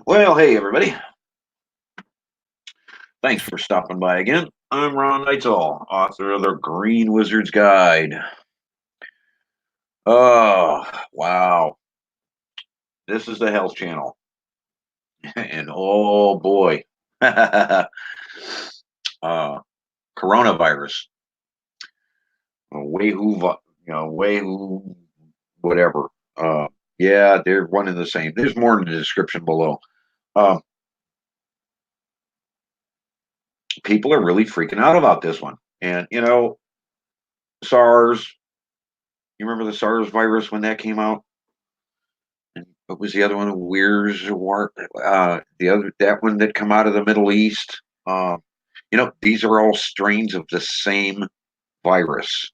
Well, hey everybody. Thanks for stopping by again. I'm Ron Nightall, author of the Green Wizard's Guide. Oh, wow. This is the Health Channel. And oh boy. uh Coronavirus. Way whatever. Yeah, they're one and the same. There's more in the description below. Um People are really freaking out about this one. And SARS, you remember the SARS virus when that came out? And what was the other one? The other that one that come out of the Middle East. These are all strains of the same virus.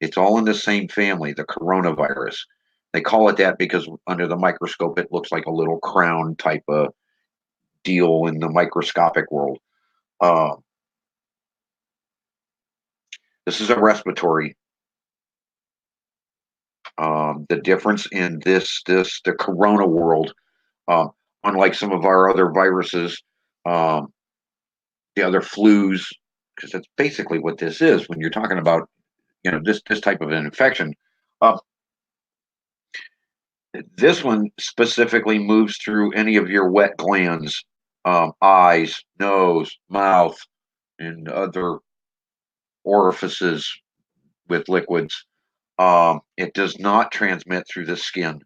It's all in the same family, the coronavirus. They call it that because under the microscope it looks like a little crown type of deal in the microscopic world. Uh, this is a respiratory. The difference in the corona world, um, unlike some of our other viruses, um, the other flus, because that's basically what this is when you're talking about, this type of an infection. Uh, this one specifically moves through any of your wet glands, eyes, nose, mouth, and other orifices with liquids. It does not transmit through the skin.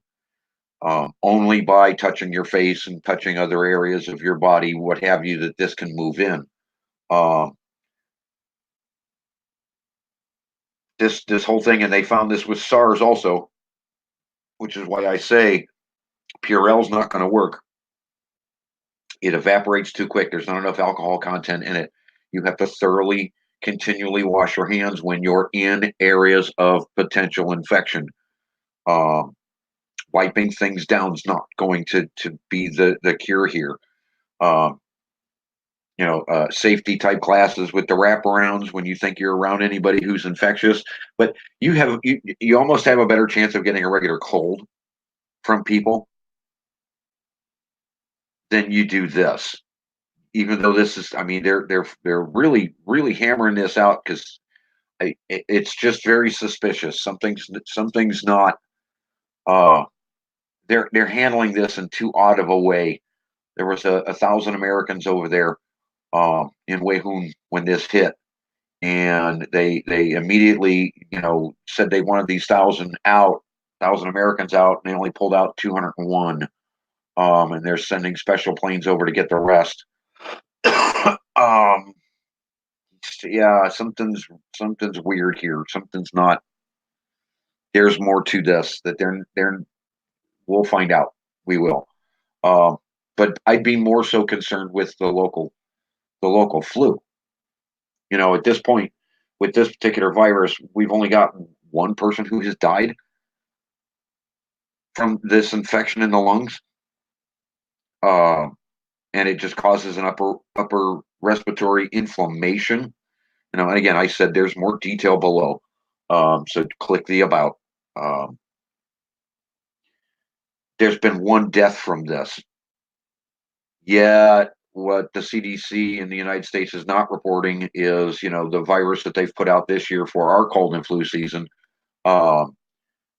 Only by touching your face and touching other areas of your body, what have you, that this can move in. Um, this whole thing, and they found this with SARS also, which is why I say Purell's not going to work. It evaporates too quick. There's not enough alcohol content in it. You have to thoroughly, continually wash your hands when you're in areas of potential infection. Um, Wiping things down is not going to be the cure here. Um, Safety type classes with the wraparounds when you think you're around anybody who's infectious, but you almost have a better chance of getting a regular cold from people than you do this. Even though this is, I mean, they're really hammering this out because it's just very suspicious. Something's not. Uh, they're handling this in too odd of a way. There was 1,000 Americans over there in Wuhan when this hit, and they immediately said they wanted these 1,000 Americans out, and they only pulled out 201. And they're sending special planes over to get the rest. um, yeah, something's weird here. Something's not. There's more to this that they're. We'll find out. We will. Um, but I'd be more so concerned with the local flu. At this point, with this particular virus, we've only got one person who has died from this infection in the lungs, uh, and it just causes an upper respiratory inflammation. And again, I said there's more detail below, so click the about. Um, there's been one death from this. Yeah, what the CDC in the United States is not reporting is, the virus that they've put out this year for our cold and flu season, um,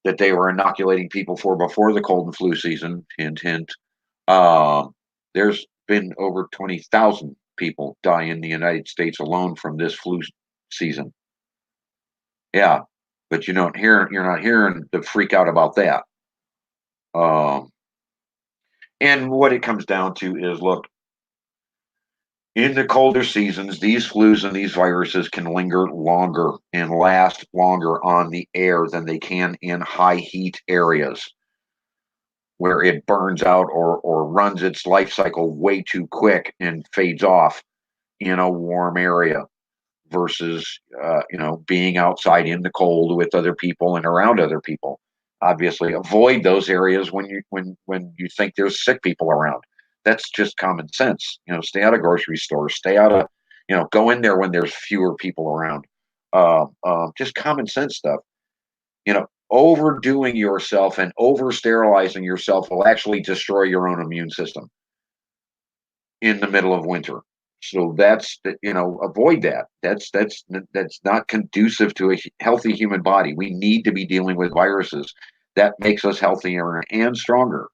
that they were inoculating people for before the cold and flu season. Hint, hint. Um, there's been over 20,000 people die in the United States alone from this flu season. Yeah, but you're not hearing the freak out about that. Um, and what it comes down to is, look, in the colder seasons, these flus and these viruses can linger longer and last longer on the air than they can in high heat areas where it burns out or runs its life cycle way too quick and fades off in a warm area versus being outside in the cold with other people and around other people. Obviously, avoid those areas when you think there's sick people around. That's just common sense. Stay out of grocery stores. Stay out of go in there when there's fewer people around. Just common sense stuff. Overdoing yourself and over sterilizing yourself will actually destroy your own immune system. in the middle of winter. So that's, avoid that. That's not conducive to a healthy human body. We need to be dealing with viruses. That makes us healthier and stronger.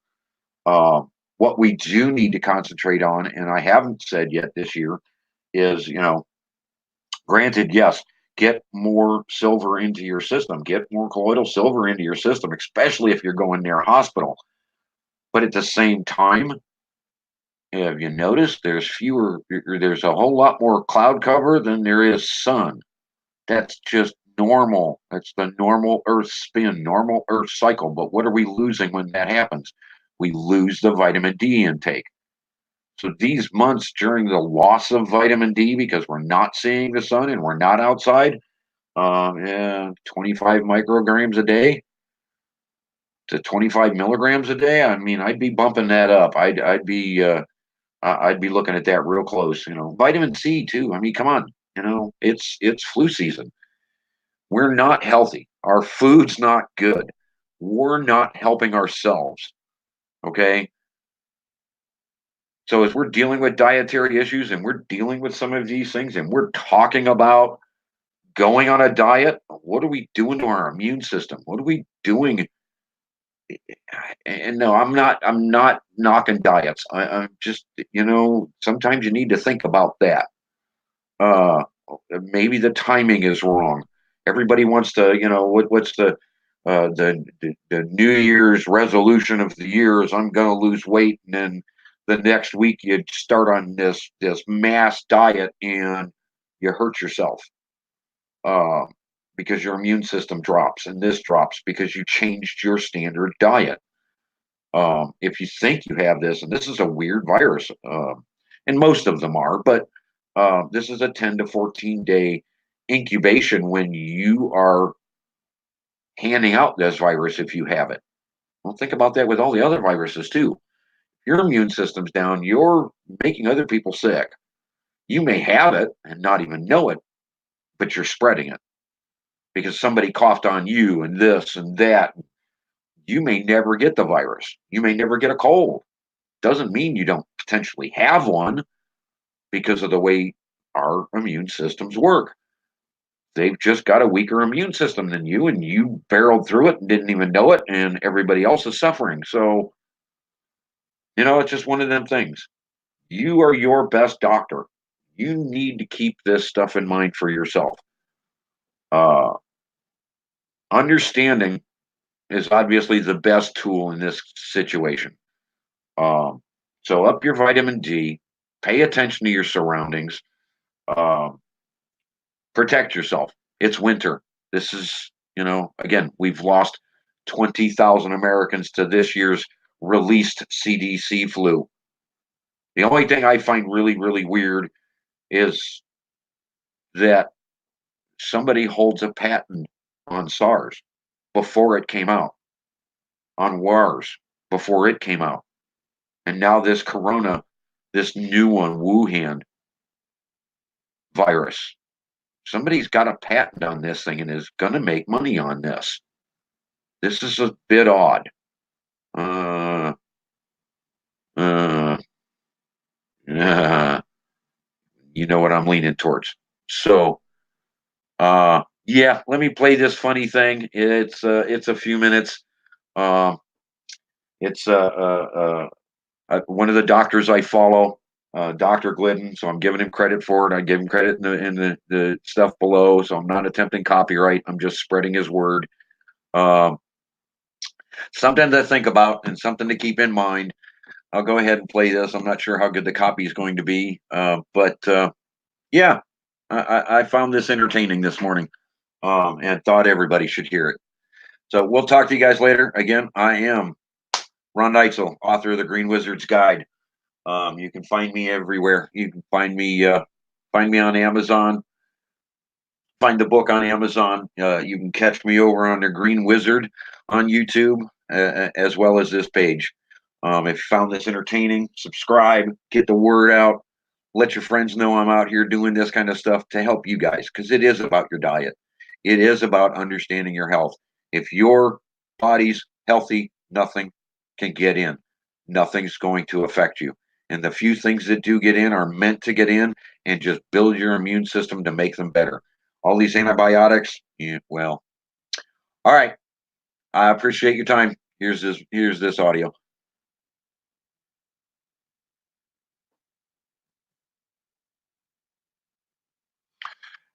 What we do need to concentrate on, and I haven't said yet this year, is, granted, yes, get more silver into your system, get more colloidal silver into your system, especially if you're going near a hospital. But at the same time, have you noticed there's a whole lot more cloud cover than there is sun? That's just normal. That's the normal Earth spin, normal Earth cycle. But what are we losing when that happens? We lose the vitamin D intake. So these months during the loss of vitamin D, because we're not seeing the sun and we're not outside, 25 micrograms a day to 25 milligrams a day. I mean, I'd be bumping that up. I'd be looking at that real close. Vitamin C too. I mean, come on. It's flu season. We're not healthy. Our food's not good. We're not helping ourselves. Okay. So as we're dealing with dietary issues and we're dealing with some of these things and we're talking about going on a diet, what are we doing to our immune system? What are we doing? And no, I'm not knocking diets. I'm just, sometimes you need to think about that. Uh, Maybe the timing is wrong. Everybody wants to, what's the New Year's resolution of the year is I'm going to lose weight, and then the next week you start on this mass diet and you hurt yourself uh, because your immune system drops, and this drops because you changed your standard diet. If you think you have this, and this is a weird virus, and most of them are, but this is a 10 to 14 day incubation when you are handing out this virus if you have it. Well, think about that with all the other viruses too. Your immune system's down, you're making other people sick. You may have it and not even know it, but you're spreading it because somebody coughed on you and this and that. You may never get the virus. You may never get a cold. Doesn't mean you don't potentially have one because of the way our immune systems work. They've just got a weaker immune system than you, and you barreled through it and didn't even know it, and everybody else is suffering. So, it's just one of them things. You are your best doctor. You need to keep this stuff in mind for yourself. Uh, Understanding is obviously the best tool in this situation. Um, so, up your vitamin D, pay attention to your surroundings, um, protect yourself. It's winter. This is, again, we've lost 20,000 Americans to this year's released CDC flu. The only thing I find really, really weird is that somebody holds a patent on SARS before it came out, on WARS before it came out. And now this corona, this new one, Wuhan virus, somebody's got a patent on this thing and is going to make money on this. This is a bit odd. Uh, uh, uh, you know what I'm leaning towards. So, yeah, let me play this funny thing. It's a few minutes. Um, it's one of the doctors I follow, Dr. Glidden. So I'm giving him credit for it. I give him credit in the stuff below. So I'm not attempting copyright. I'm just spreading his word. Um, Something to think about and something to keep in mind. I'll go ahead and play this. I'm not sure how good the copy is going to be, but yeah, I found this entertaining this morning, and thought everybody should hear it. So we'll talk to you guys later. Again, I am Ron Neitzel, author of the Green Wizard's Guide. You can find me everywhere. You can find me on Amazon. Find the book on Amazon. You can catch me over on the Green Wizard on YouTube, as well as this page. If you found this entertaining, subscribe, get the word out, let your friends know I'm out here doing this kind of stuff to help you guys, because it is about your diet. It is about understanding your health. If your body's healthy, nothing can get in. Nothing's going to affect you. and the few things that do get in are meant to get in, and just build your immune system to make them better. All these antibiotics, yeah, well, all right. I appreciate your time. Here's this audio.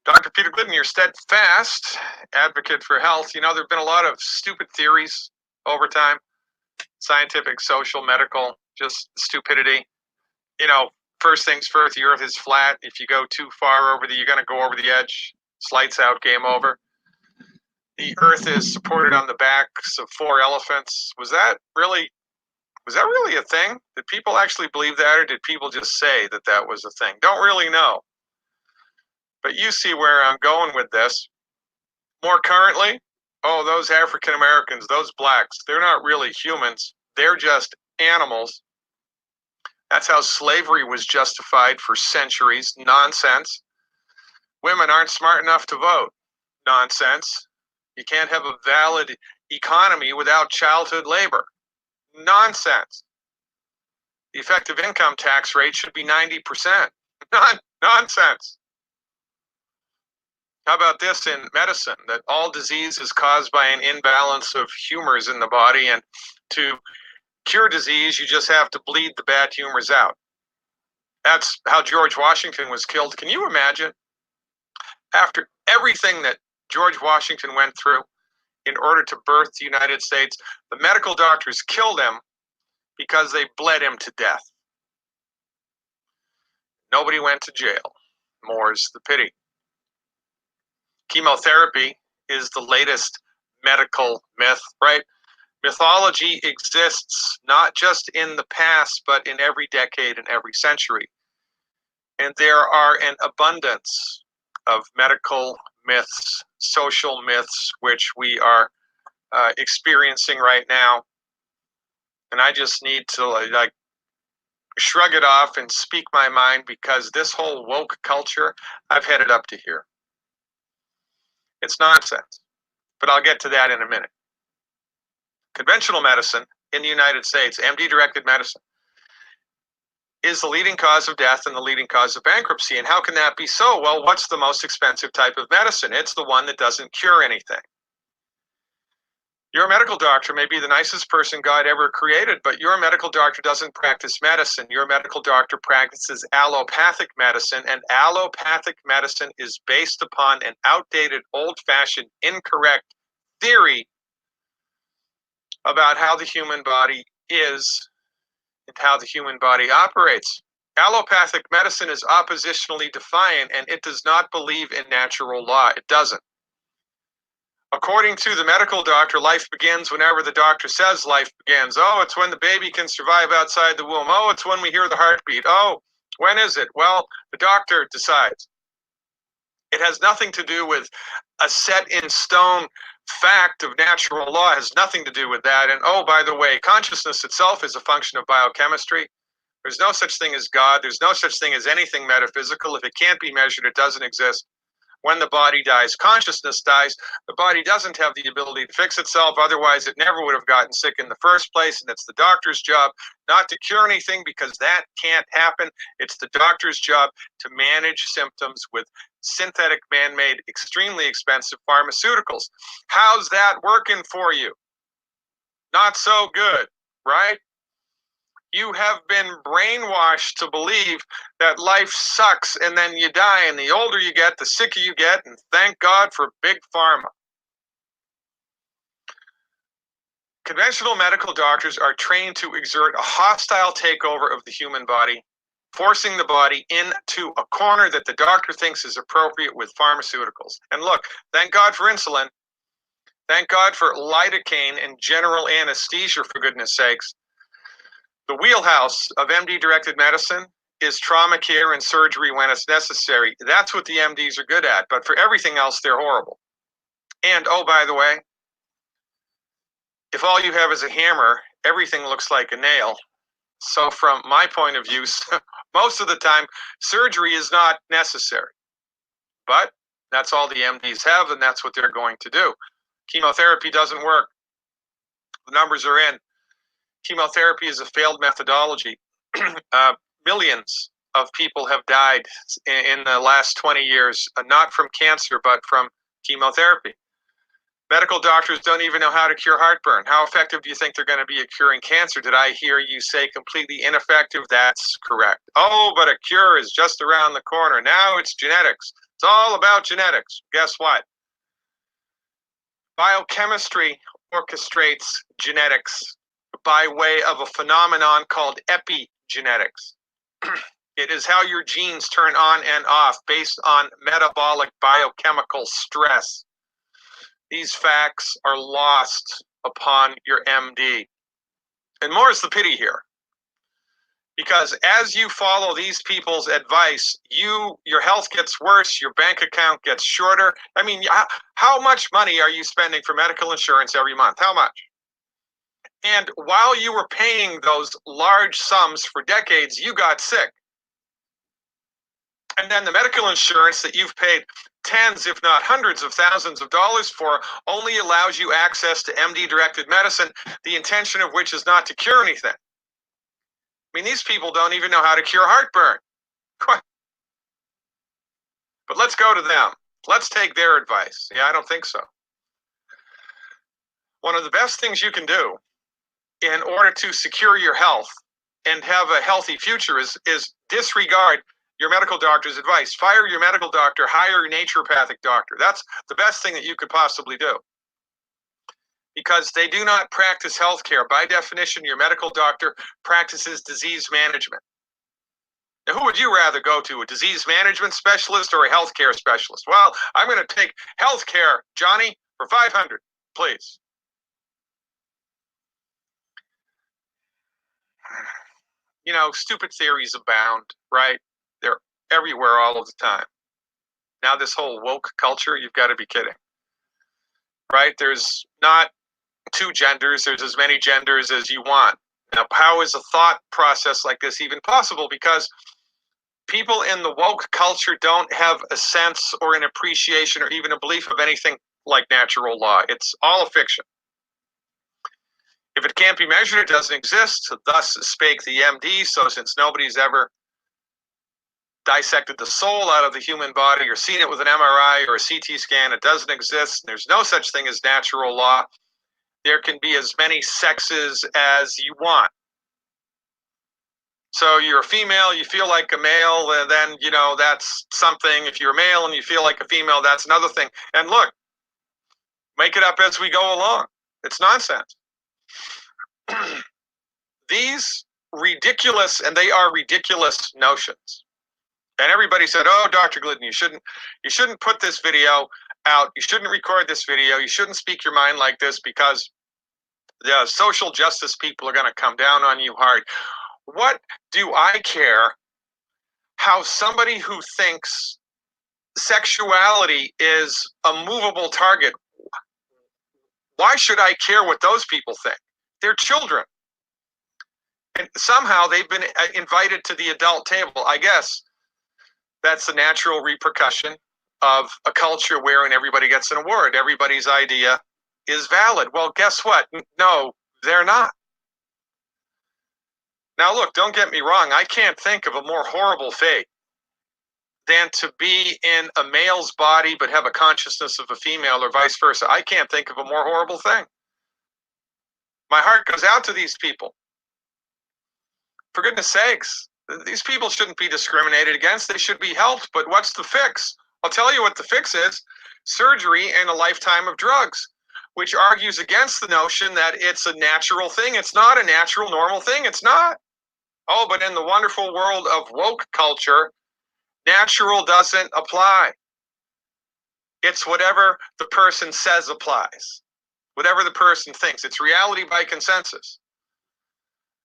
Dr. Peter Glidden, your steadfast advocate for health. You know, there have been a lot of stupid theories over time, scientific, social, medical, just stupidity. You know, first things first, the earth is flat. If you go too far over you're going to go over the edge. It's lights out, game over. The earth is supported on the backs of 4 elephants. Was that really a thing? Did people actually believe that, or did people just say that that was a thing? Don't really know. But you see where I'm going with this. More currently, oh, those African Americans, those blacks, they're not really humans. They're just animals. That's how slavery was justified for centuries. Nonsense. Women aren't smart enough to vote. Nonsense. You can't have a valid economy without childhood labor. Nonsense. The effective income tax rate should be 90%. Nonsense. How about this in medicine, that all disease is caused by an imbalance of humors in the body, and to cure disease, you just have to bleed the bad humors out. That's how George Washington was killed. Can you imagine? After everything that George Washington went through in order to birth the United States, the medical doctors killed him because they bled him to death. Nobody went to jail. More's the pity. Chemotherapy is the latest medical myth, right? Mythology exists not just in the past, but in every decade and every century. And there are an abundance of medical myths, social myths, which we are experiencing right now. And I just need to shrug it off and speak my mind, because this whole woke culture, I've had it up to here. It's nonsense, but I'll get to that in a minute. Conventional medicine in the United States, MD-directed medicine, is the leading cause of death and the leading cause of bankruptcy. And how can that be so? Well, what's the most expensive type of medicine? It's the one that doesn't cure anything. Your medical doctor may be the nicest person God ever created, but your medical doctor doesn't practice medicine. Your medical doctor practices allopathic medicine, and allopathic medicine is based upon an outdated, old-fashioned, incorrect theory about how the human body is and how the human body operates. Allopathic medicine is oppositionally defiant, and it does not believe in natural law. It doesn't. According to the medical doctor, life begins whenever the doctor says life begins. Oh, it's when the baby can survive outside the womb. Oh, it's when we hear the heartbeat. Oh, when is it? Well, the doctor decides. It has nothing to do with a set in stone fact of natural law. It has nothing to do with that. And oh, by the way, consciousness itself is a function of biochemistry. There's no such thing as God. There's no such thing as anything metaphysical. If it can't be measured, it doesn't exist. When the body dies, consciousness dies. The body doesn't have the ability to fix itself. Otherwise, it never would have gotten sick in the first place. And it's the doctor's job not to cure anything, because that can't happen. It's the doctor's job to manage symptoms with synthetic, man-made, extremely expensive pharmaceuticals. How's that working for you? Not so good, right? You have been brainwashed to believe that life sucks and then you die, and the older you get, the sicker you get, and thank God for big pharma. Conventional medical doctors are trained to exert a hostile takeover of the human body, forcing the body into a corner that the doctor thinks is appropriate with pharmaceuticals. And look, thank God for insulin. Thank God for lidocaine and general anesthesia, for goodness sakes. The wheelhouse of MD-directed medicine is trauma care and surgery when it's necessary. That's what the MDs are good at. But for everything else, they're horrible. And, oh, by the way, if all you have is a hammer, everything looks like a nail. So from my point of view, most of the time, surgery is not necessary. But that's all the MDs have, and that's what they're going to do. Chemotherapy doesn't work. The numbers are in. Chemotherapy is a failed methodology. millions of people have died in the last 20 years, not from cancer, but from chemotherapy. Medical doctors don't even know how to cure heartburn. How effective do you think they're going to be at curing cancer? Did I hear you say completely ineffective? That's correct. Oh, but a cure is just around the corner. Now it's genetics. It's all about genetics. Guess what? Biochemistry orchestrates genetics by way of a phenomenon called epigenetics. It is how your genes turn on and off based on metabolic biochemical stress. These facts are lost upon your MD. And more is the pity here. Because as you follow these people's advice, your health gets worse, your bank account gets shorter. I mean, how much money are you spending for medical insurance every month? How much? And while you were paying those large sums for decades, you got sick. And then the medical insurance that you've paid tens, if not hundreds of thousands of dollars for only allows you access to MD-directed medicine, the intention of which is not to cure anything. I mean, these people don't even know how to cure heartburn. But let's go to them. Let's take their advice. Yeah, I don't think so. One of the best things you can do in order to secure your health and have a healthy future is disregard your medical doctor's advice. Fire your medical doctor, hire a naturopathic doctor. That's the best thing that you could possibly do. Because they do not practice healthcare. By definition, your medical doctor practices disease management. Now, who would you rather go to, a disease management specialist or a healthcare specialist? Well, I'm going to take healthcare, Johnny, for $500, please. You know, stupid theories abound, right? They're everywhere all of the time. Now this whole woke culture, you've got to be kidding. Right? There's not two genders, there's as many genders as you want. Now, how is a thought process like this even possible? Because people in the woke culture don't have a sense or an appreciation or even a belief of anything like natural law. It's all a fiction. If it can't be measured, it doesn't exist. Thus spake the MD. So since nobody's ever dissected the soul out of the human body or seen it with an MRI or a CT scan, it doesn't exist. There's no such thing as natural law. There can be as many sexes as you want. So you're a female, you feel like a male, and then, you know, that's something. If you're a male and you feel like a female, that's another thing. And look, make it up as we go along. It's nonsense. These ridiculous, and they are ridiculous notions. And everybody said, "Oh, Dr. Glidden, you shouldn't put this video out. You shouldn't record this video. You shouldn't speak your mind like this because the social justice people are going to come down on you hard." What do I care how somebody who thinks sexuality is a movable target, why should I care what those people think? They're children. And somehow they've been invited to the adult table. I guess that's the natural repercussion of a culture wherein everybody gets an award. Everybody's idea is valid. Well, guess what? No, they're not. Now, look, don't get me wrong. I can't think of a more horrible fate than to be in a male's body but have a consciousness of a female or vice versa. I can't think of a more horrible thing. My heart goes out to these people. For goodness sakes, these people shouldn't be discriminated against. They should be helped. But what's the fix? I'll tell you what the fix is. Surgery and a lifetime of drugs, which argues against the notion that it's a natural thing. It's not a natural, normal thing. It's not. Oh, but in the wonderful world of woke culture, natural doesn't apply. It's whatever the person says applies, whatever the person thinks. It's reality by consensus.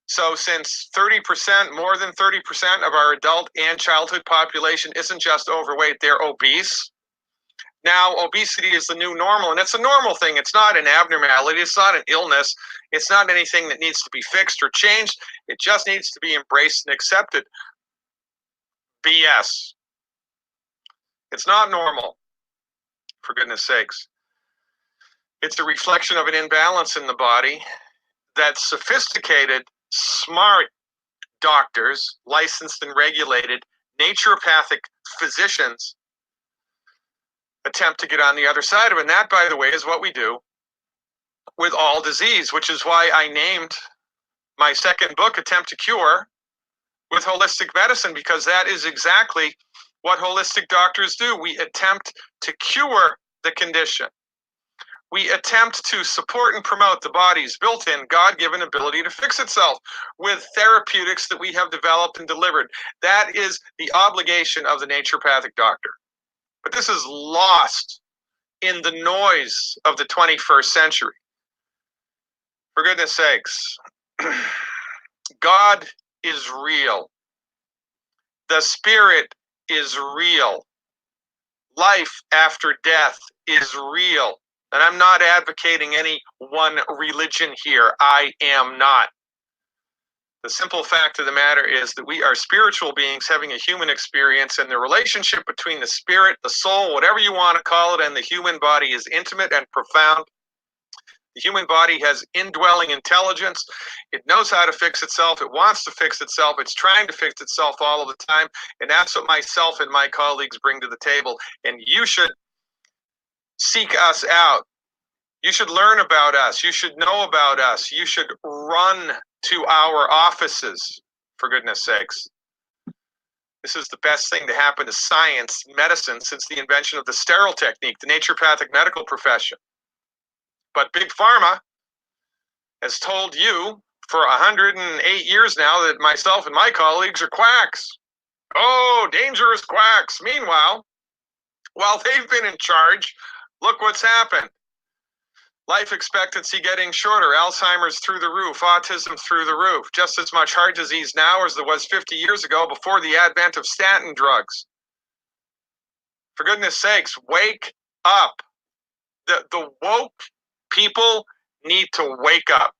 So since 30%, more than 30% of our adult and childhood population isn't just overweight, they're obese. Now, obesity is the new normal, and it's a normal thing. It's not an abnormality. It's not an illness. It's not anything that needs to be fixed or changed. It just needs to be embraced and accepted. BS. It's not normal, for goodness sakes. It's a reflection of an imbalance in the body that sophisticated, smart, doctors, licensed and regulated, naturopathic physicians, attempt to get on the other side of it. And that, by the way, is what we do with all disease, which is why I named my second book, Attempt to Cure, with holistic medicine, because that is exactly what holistic doctors do. We attempt to cure the condition. We attempt to support and promote the body's built-in God-given ability to fix itself with therapeutics that we have developed and delivered. That is the obligation of the naturopathic doctor. But this is lost in the noise of the 21st century. For goodness sakes, God is real. The Spirit is real. Life after death is real. And I'm not advocating any one religion here. I am not. The simple fact of the matter is that we are spiritual beings having a human experience, and the relationship between the spirit, the soul, whatever you want to call it, and the human body is intimate and profound. The human body has indwelling intelligence. It knows how to fix itself. It wants to fix itself. It's trying to fix itself all of the time. And that's what myself and my colleagues bring to the table. And you should seek us out. You should learn about us. You should know about us. You should run to our offices, for goodness sakes. This is the best thing to happen to science, medicine, since the invention of the sterile technique, the naturopathic medical profession. But Big Pharma has told you for 108 years now that myself and my colleagues are quacks. Oh, dangerous quacks. Meanwhile, while they've been in charge, look what's happened. Life expectancy getting shorter, Alzheimer's through the roof, autism through the roof, just as much heart disease now as there was 50 years ago before the advent of statin drugs. For goodness sakes, wake up. The woke people need to wake up.